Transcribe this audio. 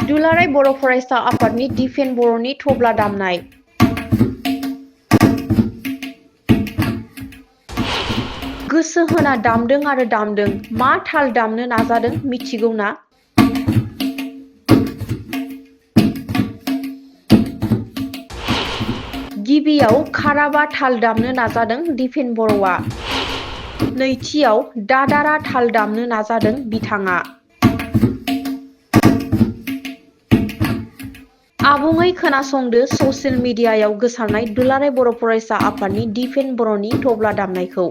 दुलाराय बर' फरायसा आफादनि डिफेन बर'नि थब्ला दामनाय। गोसो होना दामदों आरो दामदों, मा थाल दामनो नाजादों मिथिगौ ना? गिबियाव खाराबा थाल दामनो नाजादों डिफेन बर'आ। नैथियाव दादारा थाल दामनो नाजादों बिथाङा। आबुङै खोनासंदो ससियेल मिडियायाव गोसारनाय दुलाराय बर' फरायसा आफादनि डिफेन बर'नि थब्ला दामनायखौ।